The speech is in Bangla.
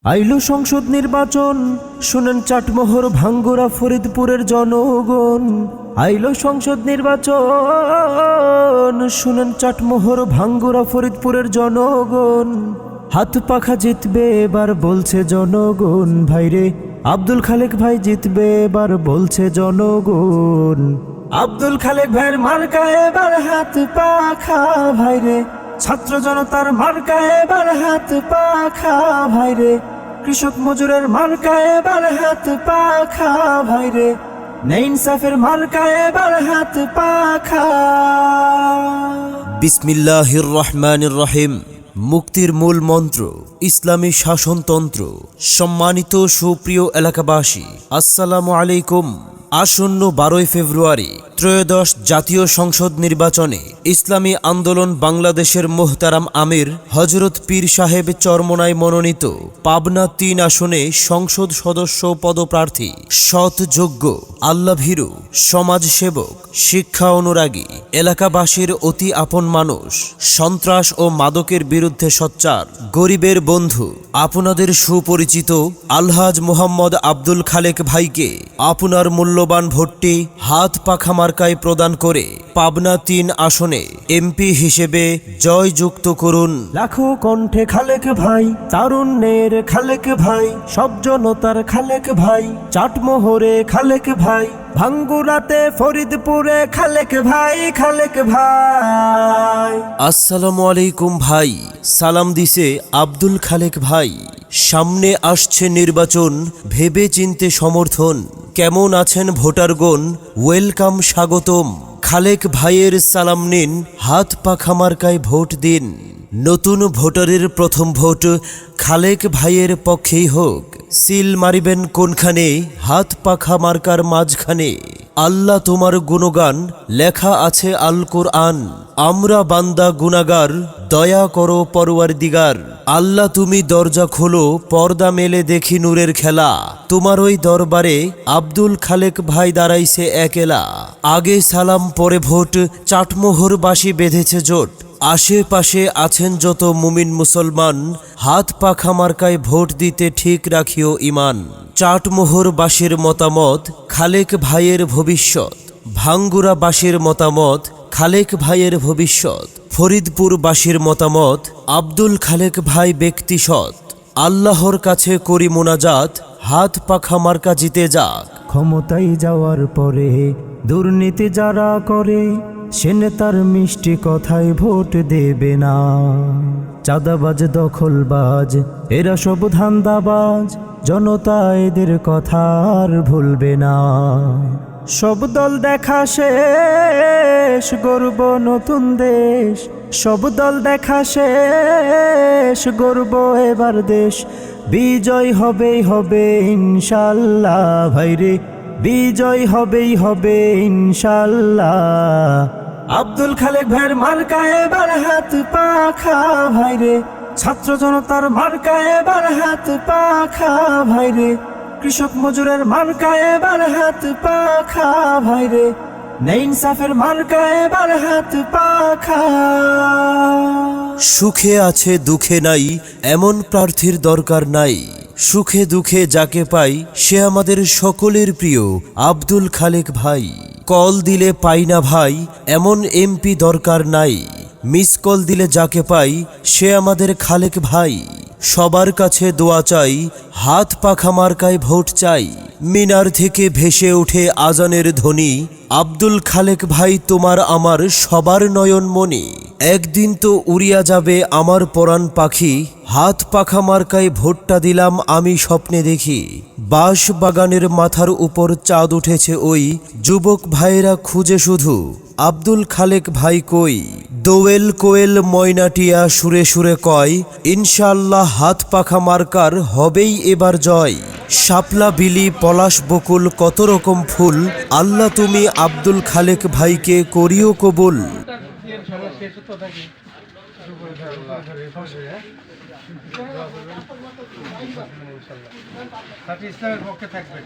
আইলো সংসদ নির্বাচন, শুনেন চাটমোহর ভাঙ্গুরা ফরিদপুরের জনগণ। আইলো সংসদ নির্বাচন, শুনেন চাটমোহর ভাঙ্গুরা ফরিদপুরের জনগণ। হাত পাখা জিতবে এবার বলছে জনগণ, ভাইরে আব্দুল খালেক ভাই জিতবে এবার বলছে জনগণ। আব্দুল খালেক ভাইয়ের মার্কা এবার হাত পাখা, ভাইরে ছাত্র জনতার মার্কা এবার হাত পাখা, ভাইরে কৃষক মজুরের মার্কা এবার হাত পাখা, ভাইরে ন্যায় ইনসাফের মার্কা এবার হাত পাখা। বিসমিল্লাহির রহমানির রহিম। মুক্তির মূল মন্ত্র ইসলামী শাসনতন্ত্র। সম্মানিত সুপ্রিয় এলাকাবাসী, আসসালামু আলাইকুম। আসন্ন 12 ফেব্রুয়ারি ত্রয়োদশ জাতীয় সংসদ নির্বাচনে ইসলামী আন্দোলন বাংলাদেশের মোহতারাম আমির হযরত পীর সাহেব চরমোনাই মনোনীত পাবনা 3 আসনে সংসদ সদস্য পদপ্রার্থী সৎ, যোগ্য, আল্লাভীরু, সমাজসেবক, শিক্ষা অনুরাগী, এলাকাবাসীর অতি আপন মানুষ, সন্ত্রাস ও মাদকের বিরুদ্ধে সোচ্চার, গরিবের বন্ধু, আপনাদের সুপরিচিত আলহাজ মোহাম্মদ আব্দুল খালেক ভাইকে আপনার মূল্যবান ভোটটি হাত পাখা মার্কায় প্রদান করে পাবনা 3 আসনে এমপি হিসেবে জয়যুক্ত করুন। লাখো কণ্ঠে খালেক ভাই, তারুণ্যের খালেক ভাই, সব জনতার খালেক ভাই, চাটমোহরে খালেক ভাই, ভাঙ্গুরাতে ফরিদপুরে খালেক ভাই, খালেক ভাই। আসসালামু আলাইকুম ভাই, সালাম দিছে আব্দুল খালেক ভাই। সামনে আসছে নির্বাচন, ভেবে চিনতে সমর্থন। কেমন আছেন ভোটারগণ? ওয়েলকাম, স্বাগতম। খালেক ভাইয়ের সালাম নিন, হাত পাখা মার্কায় ভোট দিন। নতুন ভোটারের প্রথম ভোট খালেক ভাইয়ের পক্ষেই হোক। সিল মারিবেন কোনখানে? হাত পাখা মার্কার মাঝখানে। আল্লাহ তোমার গুণগান লেখা আছে আল কোরআন। আমরা বান্দা গুনাগার, দয়া করো পরওয়ারদিগার। আল্লাহ তুমি দরজা খোলো, পর্দা মেলে দেখি নূরের খেলা। তোমার ওই দরবারে আব্দুল খালেক ভাই দাঁড়াইছে একেলা। আগে সালাম পরে ভোট, চাটমোহরবাসী বেঁধেছে জোট। আশেপাশে আছেন যত মুমিন মুসলমান, হাত পাখা মার্কায় ভোট দিতে ঠিক রাখিও ইমান। চাটমোহরবাসীর মতামত খালেক ভাইয়ের ভবিষ্যৎ, ভাঙ্গুরাবাসীর মতামত খালেক ভাইয়ের ভবিষ্যৎ, ফরিদপুরবাসীর মতামত আব্দুল খালেক ভাই ব্যক্তি সৎ। আল্লাহর কাছে করি মোনাজাত, হাত পাখা মার্কা জিতে যাক। ক্ষমতায় যাওয়ার পরে দুর্নীতি যারা করে, সে নেতার মিষ্টি কথায় ভোট দেবে না। চাঁদাবাজ, দখলবাজ, এরা সব ধান্দাবাজ, জনতা এদের কথা আর ভুলবে না। সব দল দেখা শেষ, গর্ব নতুন দেশ। সব দল দেখা শেষ, গর্ব এবার দেশ। বিজয় হবেই হবে ইনশাল্লাহ, ভাইরে বিজয় হবেই হবে ইনশাল্লাহ। আব্দুল খালেক ভাইয়ের মার্কা এবার হাত পাখা, ভাইরে ছাত্র জনতার মার্কা এবার হাত পাখা, ভাইরে কৃষক মজুরের মার্কা এবার হাত পাখা, ভাইরে ন্যায় ইনসাফের মার্কা এবার হাত পাখা। সুখে আছে দুঃখে নাই, এমন প্রার্থীর দরকার নাই। সুখে দুঃখে যাকে পাই, সে আমাদের সকলের প্রিয় আব্দুল খালেক ভাই। কল দিলে পাই না ভাই, এমন এমপি দরকার নাই। মিস কল দিলে যাকে পাই, সে আমাদের খালেক ভাই। সবার কাছে দোয়া চাই, হাত পাখা মার্কায় ভোট চাই। মিনার থেকে ভেসে ওঠে আজানের ধ্বনি, আব্দুল খালেক ভাই তোমার আমার সবার নয়নমণি। একদিন তো উড়িয়া যাবে আমার পরাণ পাখি, হাত পাখা মার্কায় ভোটটা দিলাম আমি স্বপ্নে দেখি। বাঁশ বাগানের মাথার উপর চাঁদ উঠেছে ওই, যুবক ভাইয়েরা খুঁজে শুধু আব্দুল খালেক ভাই কই। দোয়েল কোয়েল ময়নাটিয়া সুরে সুরে কয়, ইনশাআল্লাহ হাত পাখা মার্কার হবেই এবার জয়। শাপলা, বিলি, পলাশ, বকুল, কত রকম ফুল, আল্লাহ তুমি আব্দুল খালেক ভাইকে করিও কবুল। ইসলামের পক্ষে থাকবেন।